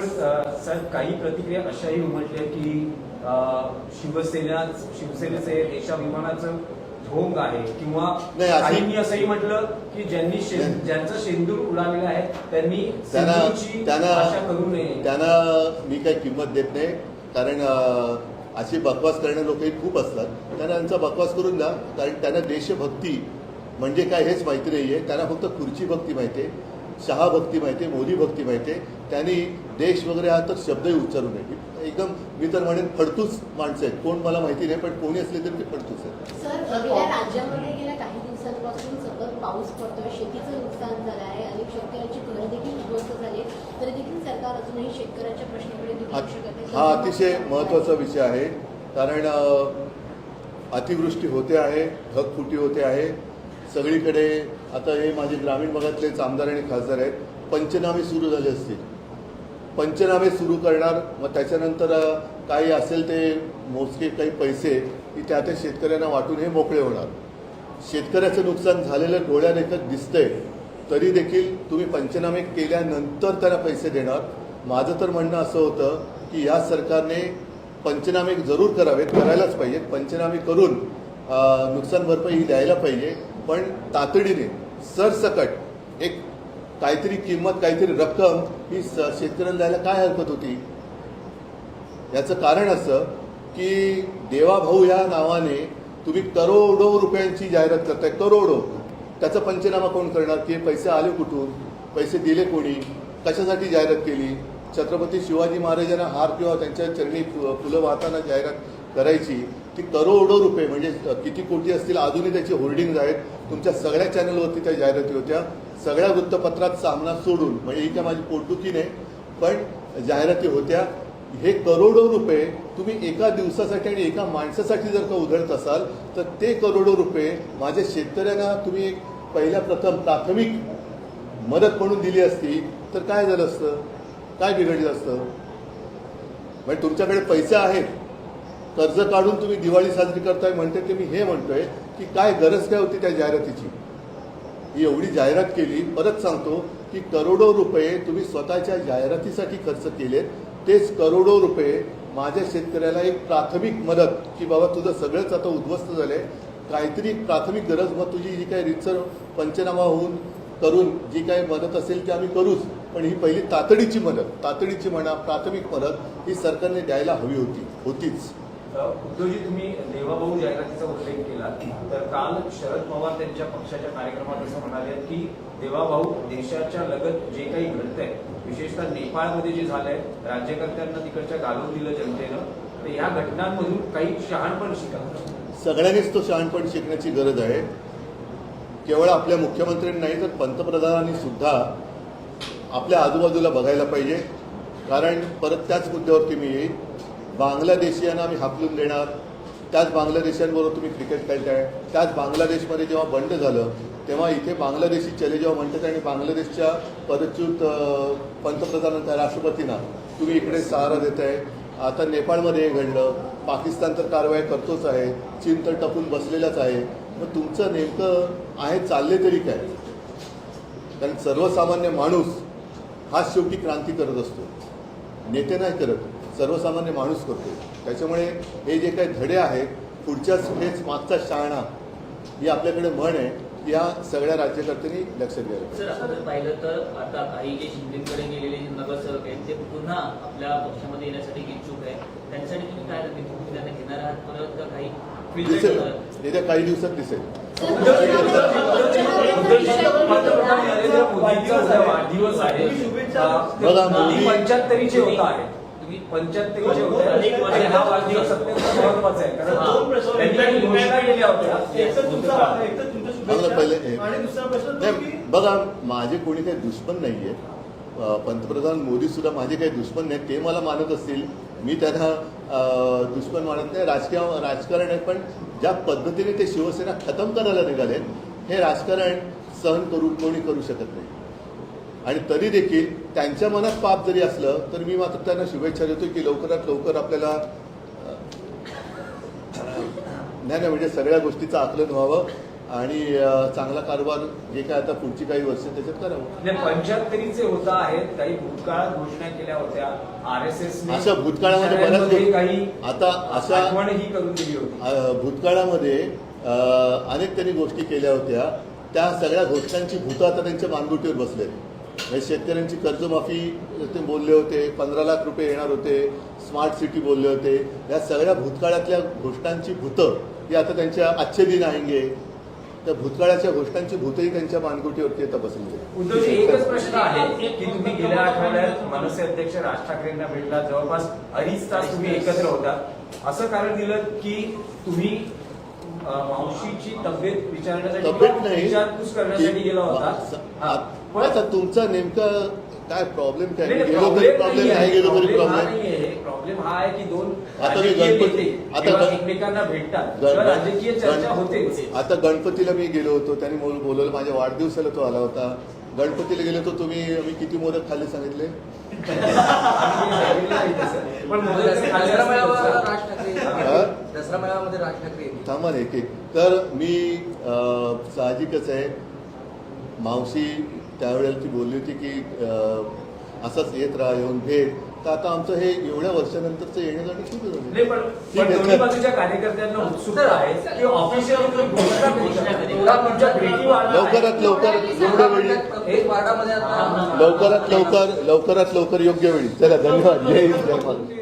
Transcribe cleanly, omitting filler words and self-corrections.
पण साहेब काही प्रतिक्रिया अशाही उमटल्या की शिवसेनेचे देशाभिमानाचं ढोंग आहे किंवा काहींनी असंही म्हटलं की ज्यांचं शेंदूर उडालेलं आहे त्यांनी आशा करू नये. त्यांना मी काही किंमत देत नाही, कारण अशी बकवास करणारे लोकही खूप असतात. त्यांना त्यांचा बकवास करून द्या, कारण त्यांना देशभक्ती म्हणजे काय हेच माहिती नाही आहे. त्यांना फक्त खुर्ची भक्ती माहिती आहे, शहा भक्ती माहिती आहे, मोदी भक्ती माहिती आहे. त्यांनी देश वगैरे हा तर शब्दही उच्चारू नये. एकदम मी तर म्हणेन फडतूस माणसं आहेत. कोण मला माहिती नाही, पण कोणी असले तरी ते फडतूस आहेत. सर, राज्यामध्ये गेल्या काही दिवसांपासून सतत पाऊस पडतोय, शेतीचं नुकसान झालं आहे, अनेक शेतकऱ्यांची घरं देखील उद्ध्वस्त झाले, तरी देखील सरकार अजूनही शेतकऱ्यांच्या प्रश्नाकडे दुर्लक्ष करते. हा अतिशय महत्त्वाचा विषय आहे, कारण अतिवृष्टी होते आहे, ढगफुटी होते आहे सगळीकडे. आता हे माझे ग्रामीण भागातलेच आमदार आणि खासदार आहेत. पंचनामे सुरू झाले असतील, पंचनामे सुरू करणार, मग त्याच्यानंतर काही असेल ते मोजके काही पैसे की त्या शेतकऱ्यांना वाटून हे मोकळे होणार. शेतकऱ्याचं नुकसान झालेलं डोळ्यादेखत दिसतंय, तरी देखील तुम्ही पंचनामे केल्यानंतर त्यांना पैसे देणार. माझं तर म्हणणं असं होतं की या सरकारने पंचनामे जरूर करावेत, करायलाच पाहिजेत. पंचनामे करून नुकसान भरपाई ही द्यायला पाहिजे, पण तातडीने सरसकट एक काहीतरी किंमत, काहीतरी रक्कम ही शेतकऱ्यांना द्यायला काय हरकत होती. याचं कारण असं की देवाभाऊ या नावाने तुम्ही करोडो रुपयांची जाहिरात करताय, करोडो. त्याचा पंचनामा कोण करणार की पैसे आले कुठून, पैसे दिले कोणी, कशासाठी जाहिरात केली. छत्रपती शिवाजी महाराजांना हार किंवा त्यांच्या चरणी फुलं वाहताना जाहिरात करायची, ती करोडो रुपये म्हणजे किती कोटी असतील. अजूनही त्याची होर्डिंग आहेत, तुमच्या सगळ्या चॅनलवरती त्या जाहिराती होत्या. सगळ्या वृत्तपत्रात सामना सोडून, म्हणजे ही काय माझी पोटदुखी नाही, पण जाहिराती होत्या. हे करोडो रुपये तुम्ही एका दिवसासाठी आणि एका माणसासाठी जर का उधळत असाल, तर ते करोडो रुपये माझ्या शेतकऱ्यांना तुम्ही पहिल्या प्राथमिक मदत म्हणून दिली असती तर काय झालं असतं, काय बिघडलं असतं. म्हणजे तुमच्याकडे पैसे आहेत, कर्ज काढून तुम्ही दिवाळी साजरी करताय म्हणते ते. मी हे म्हणतोय की काय गरज काय होती त्या जाहिरातीची. ही एवढी जाहिरात केली. परत सांगतो की करोडो रुपये तुम्ही स्वतःच्या जाहिरातीसाठी खर्च केलेत. तेच करोडो रुपये माझ्या शेतकऱ्याला एक प्राथमिक मदत की बाबा तुझं सगळंच आता उद्ध्वस्त झालंय, काहीतरी प्राथमिक गरज, मग तुझी जी काही रितसर पंचनामा होऊन करून जी काही मदत असेल ती आम्ही करूच, पण ही पहिली तातडीची मदत, तातडीची म्हणा प्राथमिक मदत ही सरकारने द्यायला हवी होतीच. उद्धवजी, तुम्ही देवाभाऊ जाहिरातीचा उल्लेख केला, तर काल शरद पवार त्यांच्या पक्षाच्या कार्यक्रमात असं म्हणाले की देवाभाऊ देशाच्या लगत जे काही घडतंय, विशेषतः नेपाळमध्ये जे झालंय, राज्यकर्त्यांना तिकडच्या घालवून दिलं जनतेनं, तर या घटनांमधून काही शहाणपण शिका. सगळ्यांनीच तो शहाणपण शिकण्याची गरज आहे. केवळ आपल्या मुख्यमंत्र्यांनी नाही तर पंतप्रधानांनी सुद्धा आपल्या आजूबाजूला बघायला पाहिजे. कारण परत त्याच मुद्द्यावरती मी येईल. बांगलादेशीयांना आम्ही हाकलून देणार, त्याच बांगलादेशांबरोबर तुम्ही क्रिकेट खेळताय. त्याच बांगलादेशमध्ये जेव्हा बंड झालं तेव्हा इथे बांगलादेशी चले जेव्हा म्हणतात आणि बांगलादेशच्या परच्युत पंतप्रधानांना, राष्ट्रपतींना तुम्ही इकडे सहारा देताय. आता नेपाळमध्ये हे घडलं, पाकिस्तान तर कारवाई करतोच आहे, चीन तर टपून बसलेलाच आहे. मग तुमचं नेमकं आहे चालले तरी काय. कारण सर्वसामान्य माणूस हा शेवटी क्रांती करत असतो, नेते नाही करत, सर्वसामान्य माणूस करतो. त्याच्यामुळे हे जे काही धडे आहेत, पुढच्याच हेच मागचा शहाणा ही आपल्याकडे म्हण आहे, या सगळ्या राज्यकर्त्यांनी लक्षात घ्यायला. सर, आपण पाहिलं तर आता काही जे शिंदेकडे गेलेले नगरसेवक आहेत ते पुन्हा आपल्या पक्षामध्ये येण्यासाठी इच्छुक आहे. त्यांच्यासाठी तुम्ही काय तुम्ही त्यांना घेणार आहात परत का काही दिसेल, येत्या काही दिवसात दिसेल. पंतप्रधान नरेंद्र मोदींचा वाढदिवस आहे, 75चे होत आहे, 75चे होते आणि हा वाढदिवस अत्यंत महत्वाचा आहे. कारण त्यांनी घोषणा केल्या होत्या. बघा, माझे कोणी काही दुश्मन नाहीये. पंतप्रधान मोदी सुद्धा माझे काही दुश्मन नाहीत. ते मला मानत असतील, मी त्यांना दुश्मन मानत नाही. राजकारण आहे, पण ज्या पद्धतीने ते शिवसेना खतम करायला निघाले हे राजकारण सहन कोणी करू शकत नाही. आणि तरी देखील त्यांच्या मनात पाप जरी असलं तर मी मात्र त्यांना शुभेच्छा देतो की लवकरात लवकर आपल्याला नाही म्हणजे सगळ्या गोष्टीचं आकलन व्हावं आणि चांगला कारभार जे काय आता पुढची काही वर्ष त्याच्यात करावं. म्हणजे 75चे होता आहेत, काही भूतकाळात घोषणा केल्या होत्या RSS ने. अशा भूतकाळामध्ये बऱ्याच शाळांमध्ये काही आता अशा आठवणही करून दिली होती. भूतकाळामध्ये अनेक त्यांनी गोष्टी केल्या होत्या. त्या सगळ्या घोषणांची भूतं आता त्यांच्या मानगुटीवर बसलेत. म्हणजे शेतकऱ्यांची कर्जमाफी ते बोलले होते, 15 लाख रुपये येणार होते, स्मार्ट सिटी बोलले होते. या सगळ्या भूतकाळातल्या घोषणांची भूतं ही आता त्यांच्या आजचे दिन आएंगे. त्या भूतकाळाच्या घोषणांची भूतही त्यांच्या मानगुटीवरती आता बसलेली आहेत. उद्धवजी, एकच प्रश्न आहे की तुम्ही गेल्या आठवड्यात मनसे अध्यक्ष राज ठाकरेंना भेटला, जवळपास 2.5 तास तुम्ही एकत्र होता. असं कारण दिलं की तुम्ही मावशीची तब्येत विचारण्यासाठी तब्येत नाही, विचारपूस करण्यासाठी गेला होता. हा. पण आता तुमचा नेमका काय प्रॉब्लेम काय? नाही, गेलो तरी प्रॉब्लेम, नाही गेलो तरी प्रॉब्लेम हा प्रॉब्लेम. नाहीये. प्रॉब्लेम हा आहे की दोन आता मी राजकीय गणपती- नेते आता जेव्हा गण- एकमेकांना भेटतात गण- तेव्हा राजकीय चर्चा गण- होते. आता गणपतीला मी गेलो होतो, त्यांनी बोलवलं, माझ्या वाढदिवसाला तो आला होता. गणपतीला गेलो होतो, मी किती मोदक खाल्ले सांगितले? पण दसरा मेळावा मोदक राज ठाकरे हा? दसरा मेळाव्यामध्ये राज ठाकरे येतील. थांबा ना एक एक. तर मी साहजिकच आहे, मावशी त्यावेळेला ती बोलली होती की असंच येत राहा, येऊन भेट. तर आता आमचं हे एवढ्या वर्षानंतरचं येणं जाणं सुरू झालं. नाही, पण दोन्ही बाजूच्या कार्यकर्त्यांना उत्सुकता आहे की ऑफिशियली तुम्ही घोषणा कधी तुमच्या भेटी लवकरात लवकर योग्य वेळी, प्रत्येक वार्डामध्ये आता लवकरात लवकर योग्य वेळी. चला, धन्यवाद. जय हिंद, जय महाराष्ट्र.